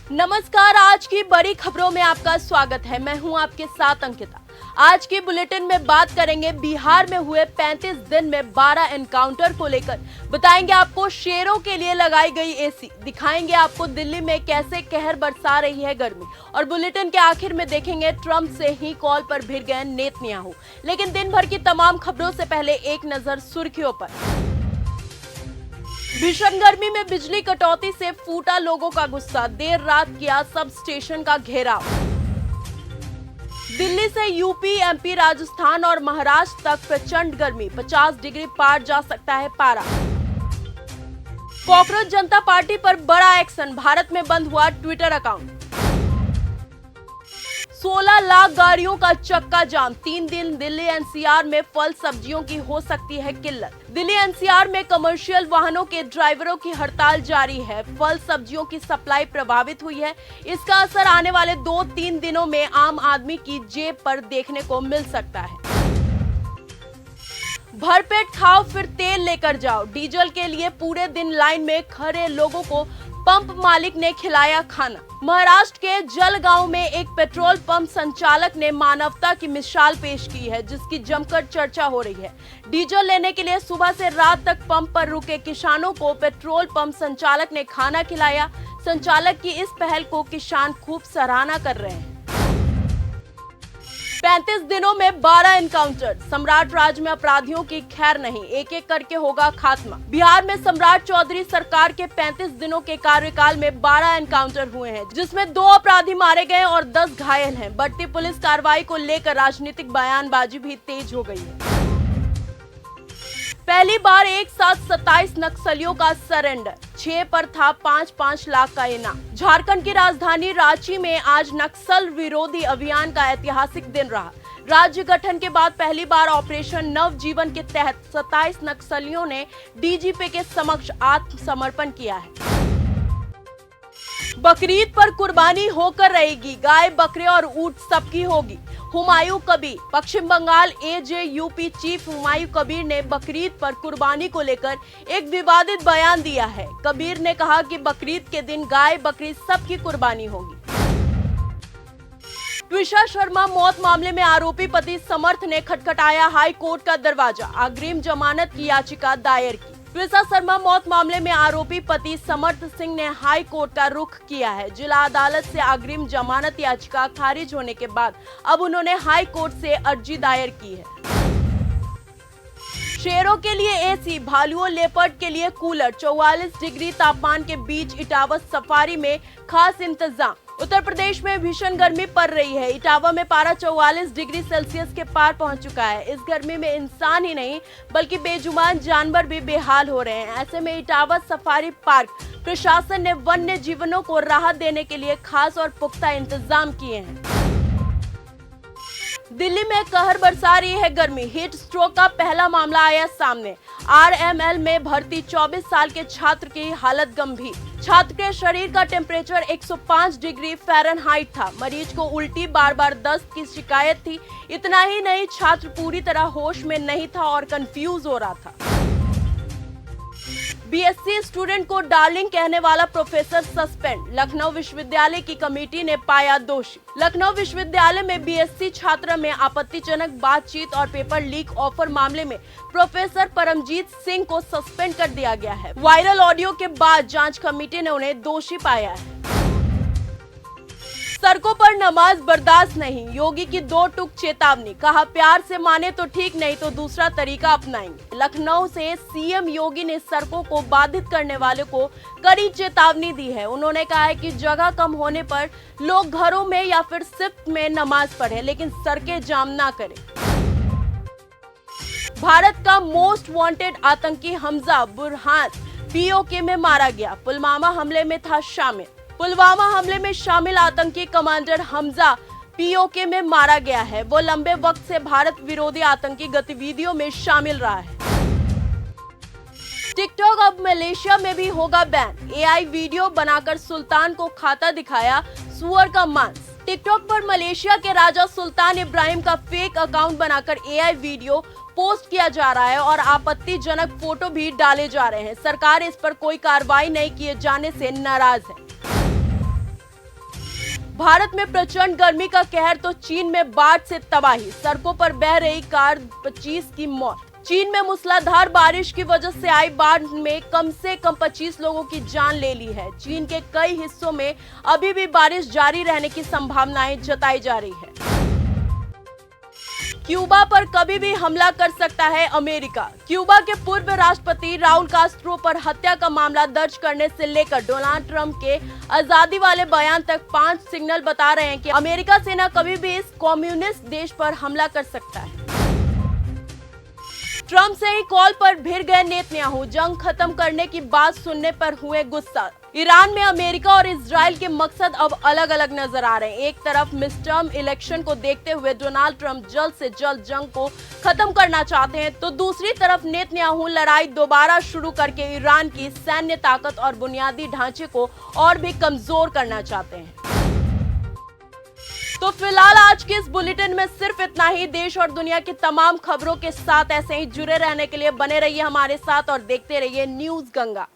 नमस्कार, आज की बड़ी खबरों में आपका स्वागत है। मैं हूं आपके साथ अंकिता। आज की बुलेटिन में बात करेंगे बिहार में हुए 35 दिन में 12 एनकाउंटर को लेकर। बताएंगे आपको शेरों के लिए लगाई गई एसी, दिखाएंगे आपको दिल्ली में कैसे कहर बरसा रही है गर्मी, और बुलेटिन के आखिर में देखेंगे ट्रंप से ही कॉल पर भिड़ गए नेतन्याहू। लेकिन दिन भर की तमाम खबरों से पहले एक नजर सुर्खियों पर। भीषण गर्मी में बिजली कटौती से फूटा लोगों का गुस्सा, देर रात किया सब स्टेशन का घेराव। दिल्ली से यूपी, एमपी, राजस्थान और महाराष्ट्र तक प्रचंड गर्मी, 50 डिग्री पार जा सकता है पारा। कॉकरोच जनता पार्टी पर बड़ा एक्शन, भारत में बंद हुआ ट्विटर अकाउंट। 16 लाख गाड़ियों का चक्का जाम, 3 दिन दिल्ली एनसीआर में फल सब्जियों की हो सकती है किल्लत। दिल्ली एनसीआर में कमर्शियल वाहनों के ड्राइवरों की हड़ताल जारी है। फल सब्जियों की सप्लाई प्रभावित हुई है। इसका असर आने वाले 2-3 दिनों में आम आदमी की जेब पर देखने को मिल सकता है। भरपेट खाओ फिर तेल लेकर जाओ, डीजल के लिए पूरे दिन लाइन में खड़े लोगों को पंप मालिक ने खिलाया खाना। महाराष्ट्र के जलगांव में एक पेट्रोल पंप संचालक ने मानवता की मिसाल पेश की है, जिसकी जमकर चर्चा हो रही है। डीजल लेने के लिए सुबह से रात तक पंप पर रुके किसानों को पेट्रोल पंप संचालक ने खाना खिलाया। संचालक की इस पहल को किसान खूब सराहना कर रहे हैं। 35 दिनों में 12 एनकाउंटर, सम्राट राज्य में अपराधियों की खैर नहीं, एक एक करके होगा खात्मा। बिहार में सम्राट चौधरी सरकार के 35 दिनों के कार्यकाल में 12 एनकाउंटर हुए हैं, जिसमें 2 अपराधी मारे गए और 10 घायल हैं। बढ़ती पुलिस कार्रवाई को लेकर राजनीतिक बयानबाजी भी तेज हो गई है। पहली बार एक साथ 27 नक्सलियों का सरेंडर, 6 पर था 5-5 लाख का इनाम। झारखंड की राजधानी रांची में आज नक्सल विरोधी अभियान का ऐतिहासिक दिन रहा। राज्य गठन के बाद पहली बार ऑपरेशन नवजीवन के तहत 27 नक्सलियों ने डीजीपी के समक्ष आत्मसमर्पण किया है। बकरीद पर कुर्बानी होकर रहेगी, गाय, बकरे और ऊंट सबकी होगी। हुमायूं कबीर, पश्चिम बंगाल एजेयूपी चीफ हुमायूं कबीर ने बकरीद पर कुर्बानी को लेकर एक विवादित बयान दिया है। कबीर ने कहा कि बकरीद के दिन गाय, बकरी सबकी कुर्बानी होगी। ट्विशा शर्मा मौत मामले में आरोपी पति समर्थ ने खटखटाया हाई कोर्ट का दरवाजा, अग्रिम जमानत की याचिका दायर की। ट्विशा शर्मा मौत मामले में आरोपी पति समर्थ सिंह ने हाई कोर्ट का रुख किया है। जिला अदालत से अग्रिम जमानत याचिका खारिज होने के बाद अब उन्होंने हाई कोर्ट से अर्जी दायर की है। शेरों के लिए एसी, भालुओं लेपर्ड के लिए कूलर, 44 डिग्री तापमान के बीच इटावा सफारी में खास इंतजाम। उत्तर प्रदेश में भीषण गर्मी पड़ रही है। इटावा में पारा 44 डिग्री सेल्सियस के पार पहुंच चुका है। इस गर्मी में इंसान ही नहीं बल्कि बेजुबान जानवर भी बेहाल हो रहे हैं। ऐसे में इटावा सफारी पार्क प्रशासन ने वन्य जीवनों को राहत देने के लिए खास और पुख्ता इंतजाम किए हैं। दिल्ली में कहर बरसा रही है गर्मी, हीट स्ट्रोक का पहला मामला आया सामने। आरएमएल में भर्ती 24 साल के छात्र की हालत गंभीर। छात्र के शरीर का टेम्परेचर 105 डिग्री फ़ारेनहाइट था। मरीज को उल्टी, बार बार दस्त की शिकायत थी। इतना ही नहीं, छात्र पूरी तरह होश में नहीं था और कंफ्यूज हो रहा था। बीएससी स्टूडेंट को डार्लिंग कहने वाला प्रोफेसर सस्पेंड, लखनऊ विश्वविद्यालय की कमेटी ने पाया दोषी। लखनऊ विश्वविद्यालय में बीएससी छात्र में आपत्तिजनक बातचीत और पेपर लीक ऑफर मामले में प्रोफेसर परमजीत सिंह को सस्पेंड कर दिया गया है। वायरल ऑडियो के बाद जांच कमेटी ने उन्हें दोषी पाया है। सड़कों पर नमाज बर्दाश्त नहीं, योगी की 2 टूक चेतावनी, कहा प्यार से माने तो ठीक, नहीं तो दूसरा तरीका अपनाएंगे। लखनऊ से सीएम योगी ने सड़कों को बाधित करने वाले को कड़ी चेतावनी दी है। उन्होंने कहा है कि जगह कम होने पर लोग घरों में या फिर शिफ्ट में नमाज पढ़े, लेकिन सड़कें जाम ना करें। भारत का मोस्ट वांटेड आतंकी हमजा बुरहान पीओके में मारा गया। पुलवामा हमले में था शामिल। पुलवामा हमले में शामिल आतंकी कमांडर हमजा पीओके में मारा गया है। वो लंबे वक्त से भारत विरोधी आतंकी गतिविधियों में शामिल रहा है। टिकटॉक अब मलेशिया में भी होगा बैन। एआई वीडियो बनाकर सुल्तान को खाता दिखाया सुअर का मांस। टिकटॉक पर मलेशिया के राजा सुल्तान इब्राहिम का फेक अकाउंट बनाकर एआई वीडियो पोस्ट किया जा रहा है और आपत्तिजनक फोटो भी डाले जा रहे हैं। सरकार इस पर कोई कार्रवाई नहीं किए जाने से नाराज है। भारत में प्रचंड गर्मी का कहर तो चीन में बाढ़ से तबाही, सड़कों पर बह रही कार, 25 की मौत। चीन में मूसलाधार बारिश की वजह से आई बाढ़ में कम से कम 25 लोगों की जान ले ली है। चीन के कई हिस्सों में अभी भी बारिश जारी रहने की संभावनाएं जताई जा रही है। क्यूबा पर कभी भी हमला कर सकता है अमेरिका। क्यूबा के पूर्व राष्ट्रपति राउल कास्ट्रो पर हत्या का मामला दर्ज करने से लेकर डोनाल्ड ट्रंप के आजादी वाले बयान तक 5 सिग्नल बता रहे हैं कि अमेरिका सेना कभी भी इस कम्युनिस्ट देश पर हमला कर सकता है। ट्रंप से ही कॉल पर भिड़ गए नेतन्याहू, जंग खत्म करने की बात सुनने पर हुए गुस्सा। ईरान में अमेरिका और इजराइल के मकसद अब अलग अलग नजर आ रहे हैं। एक तरफ मिडटर्म इलेक्शन को देखते हुए डोनाल्ड ट्रंप जल्द से जल्द जंग को खत्म करना चाहते हैं, तो दूसरी तरफ नेतन्याहू लड़ाई दोबारा शुरू करके ईरान की सैन्य ताकत और बुनियादी ढांचे को और भी कमजोर करना चाहते हैं। तो फिलहाल आज के इस बुलेटिन में सिर्फ इतना ही। देश और दुनिया की तमाम खबरों के साथ ऐसे ही जुड़े रहने के लिए बने रहिए हमारे साथ और देखते रहिए न्यूज़ गंगा।